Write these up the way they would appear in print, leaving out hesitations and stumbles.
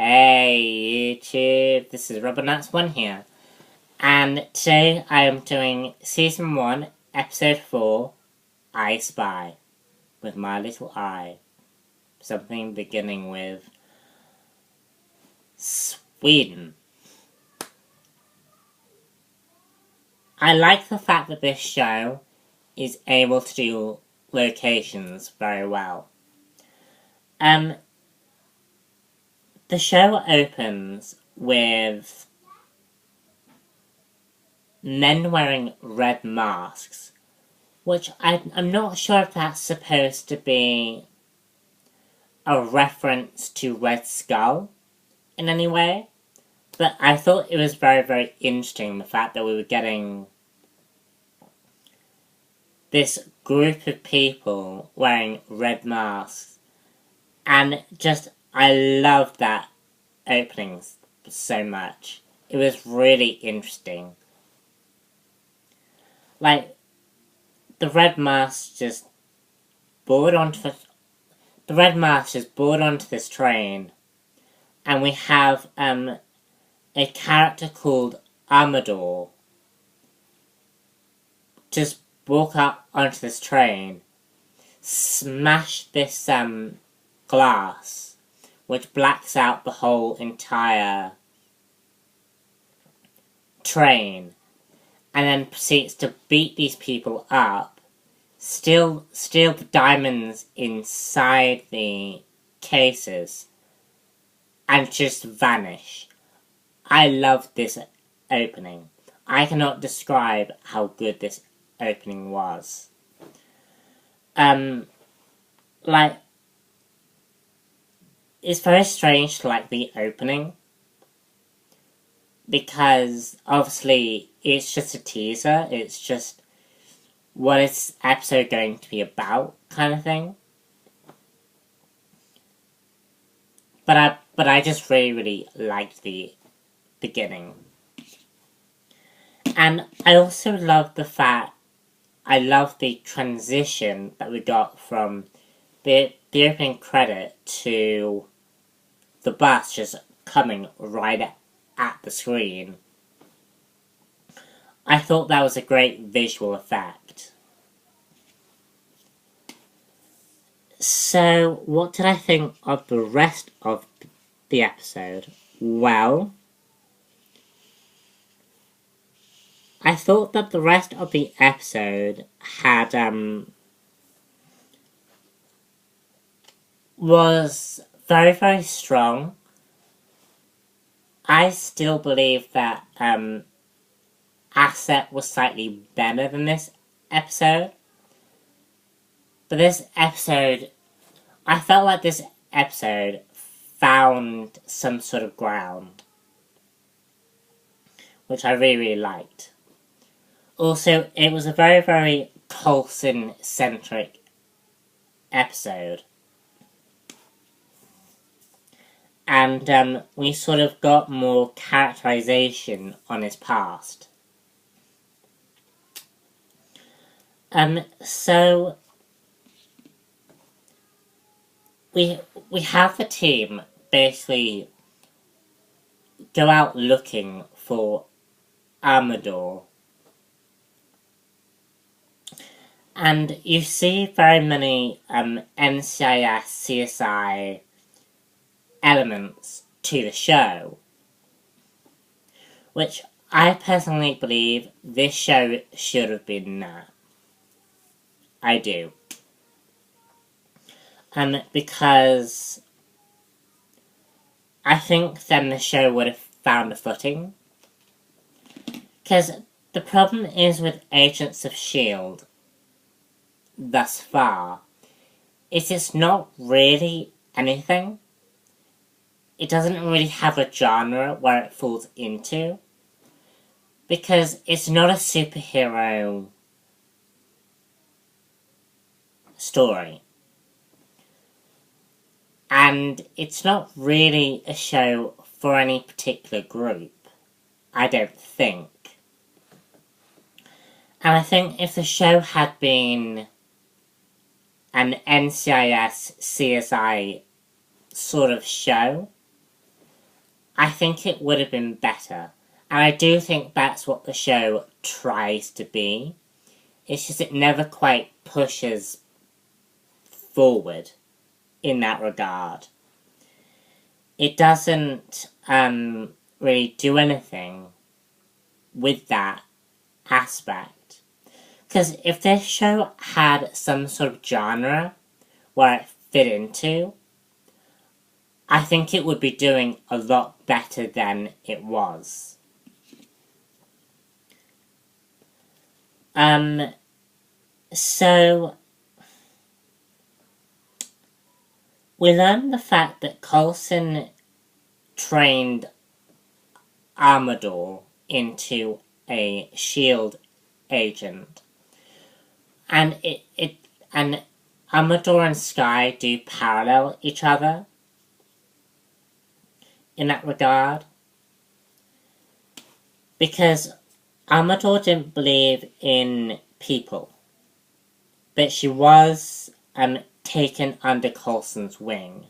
Hey YouTube, this is RobotNuts1 here, and today I am doing Season 1, Episode 4, I Spy, with my little eye. Something beginning with Sweden. I like the fact that this show is able to do locations very well. The show opens with men wearing red masks, which I'm not sure if that's supposed to be a reference to Red Skull in any way, but I thought it was very, very interesting the fact that we were getting this group of people wearing red masks, and I loved that opening so much. It was really interesting. Like, the red mask just board onto this train, and we have a character called Amador just walk up onto this train, smash this glass, which blacks out the whole entire train, and then proceeds to beat these people up, steal the diamonds inside the cases, and just vanish. I love this opening. I cannot describe how good this opening was. It's very strange to like the opening, because obviously it's just a teaser, it's just what is this episode going to be about kind of thing. But I just really, really liked the beginning. And I also love the fact, I love the transition that we got from the opening credit to the bus just coming right at the screen. I thought that was a great visual effect. So, what did I think of the rest of the episode? Well, I thought that the rest of the episode had, was very, very strong. I still believe that, Asset was slightly better than this episode. But this episode, I felt like this episode found some sort of ground, which I really, really liked. Also, it was a very, very Coulsen centric episode. And we sort of got more characterization on his past. So we have the team basically go out looking for Amador. And you see very many NCIS, CSI elements to the show, which I personally believe this show should have been that. I do. Because I think then the show would have found a footing. Because the problem is with Agents of S.H.I.E.L.D. thus far, is it's not really anything. It doesn't really have a genre where it falls into, because it's not a superhero story. And it's not really a show for any particular group, I don't think. And I think if the show had been an NCIS CSI sort of show, I think it would have been better. And I do think that's what the show tries to be. It's just it never quite pushes forward in that regard. It doesn't really do anything with that aspect. Because if this show had some sort of genre where it fit into, I think it would be doing a lot better than it was. So we learned the fact that Coulsen trained Amador into a SHIELD agent. And and Amador and Skye do parallel each other in that regard. Because Amador didn't believe in people. But she was taken under Coulson's wing.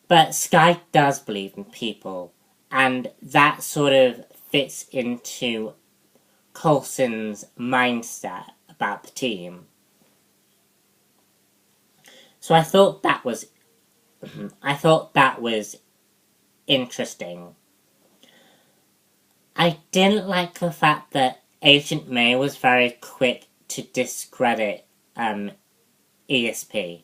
But Skye does believe in people. And that sort of fits into Coulson's mindset about the team. So I thought that was interesting. I didn't like the fact that Agent May was very quick to discredit ESP.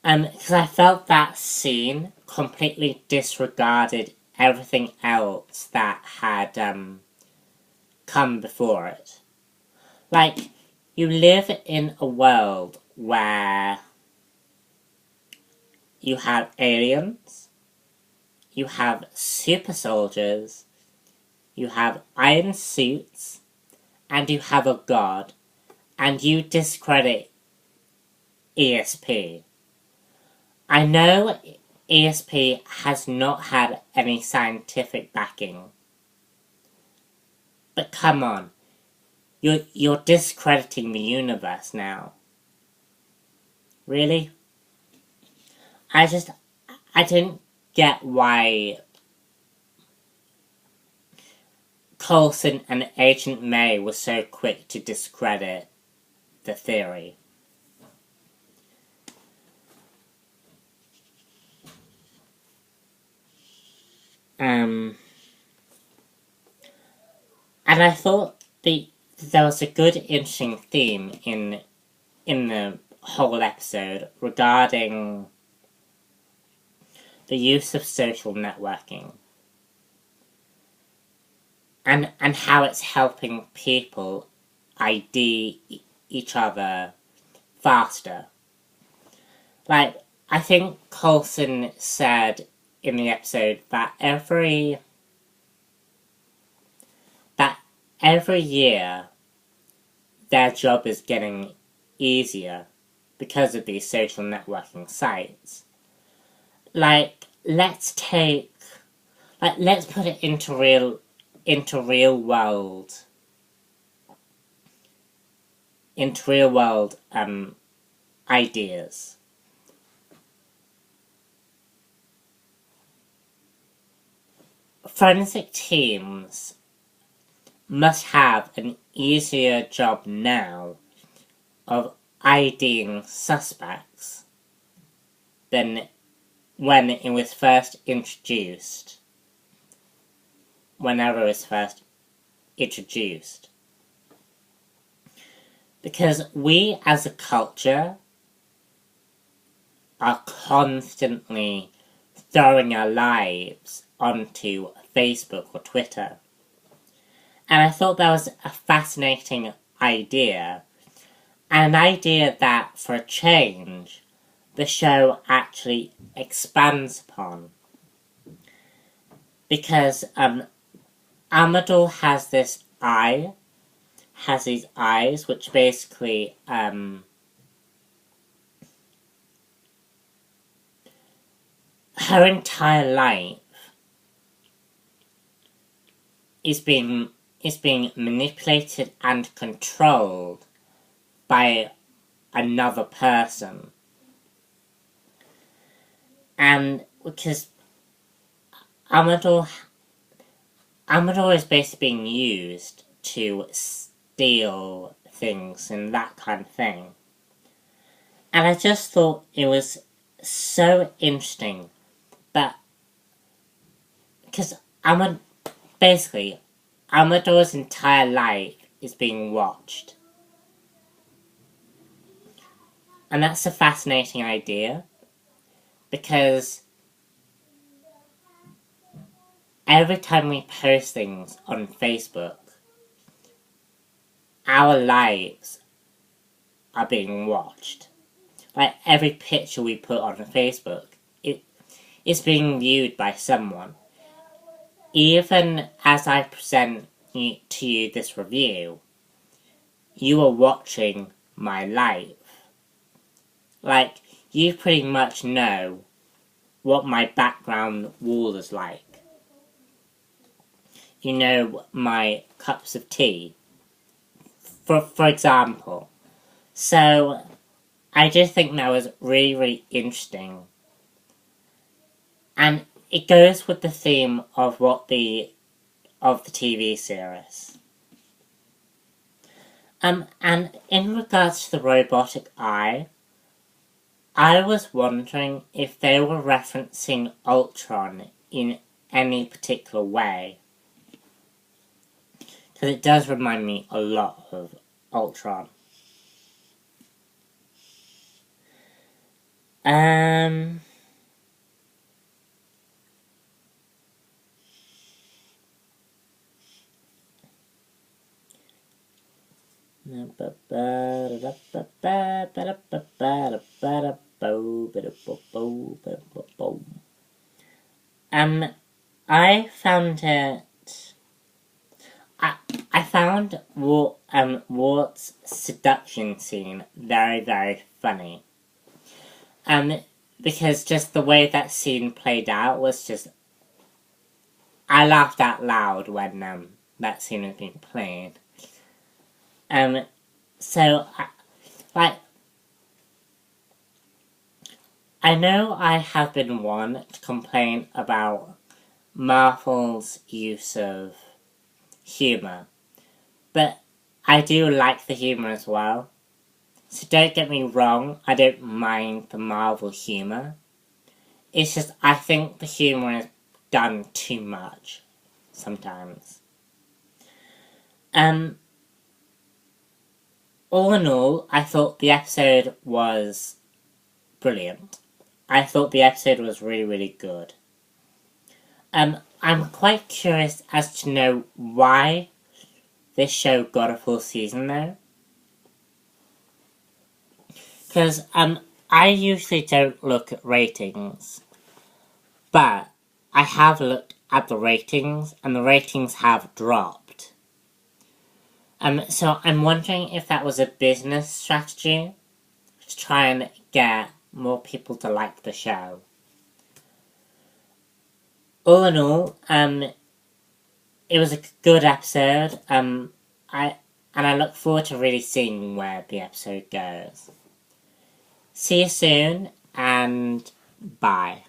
Because I felt that scene completely disregarded everything else that had come before it. Like, you live in a world where you have aliens, you have super soldiers, you have iron suits, and you have a god, and you discredit ESP. I know ESP has not had any scientific backing, but come on, you're discrediting the universe now. Really? I didn't get why Coulson and Agent May were so quick to discredit the theory. And I thought there was a good, interesting theme in the whole episode regarding the use of social networking and how it's helping people ID each other faster. Like, I think Coulson said in the episode that every year their job is getting easier because of these social networking sites. Like, let's put it into real world ideas. Forensic teams must have an easier job now of IDing suspects than when it was first introduced. Whenever it was first introduced. Because we as a culture are constantly throwing our lives onto Facebook or Twitter. And I thought that was a fascinating idea. And an idea that, for a change, the show actually expands upon. Because Amador has these eyes which basically her entire life is being manipulated and controlled by another person. And because Amador is basically being used to steal things and that kind of thing. And I just thought it was so interesting, but because Amador's entire life is being watched. And that's a fascinating idea, because every time we post things on Facebook, our lives are being watched. Like, every picture we put on Facebook, it's being viewed by someone. Even as I present to you this review, you are watching my life. Like, you pretty much know what my background wall is like. You know my cups of tea, for example. So, I just think that was really, really interesting. And it goes with the theme of the TV series. And in regards to the robotic eye, I was wondering if they were referencing Ultron in any particular way. Because it does remind me a lot of Ultron. I found it. I found Wart's seduction scene very, very funny. Because just the way that scene played out was just, I laughed out loud when that scene was being played. So, I know I have been one to complain about Marvel's use of humour, but I do like the humour as well. So don't get me wrong, I don't mind the Marvel humour. It's just, I think the humour is done too much sometimes. All in all, I thought the episode was brilliant. I thought the episode was really, really good. I'm quite curious as to know why this show got a full season though. Because, I usually don't look at ratings, but I have looked at the ratings, and the ratings have dropped. So I'm wondering if that was a business strategy to try and get more people to like the show. All in all, it was a good episode. I look forward to really seeing where the episode goes. See you soon, and bye.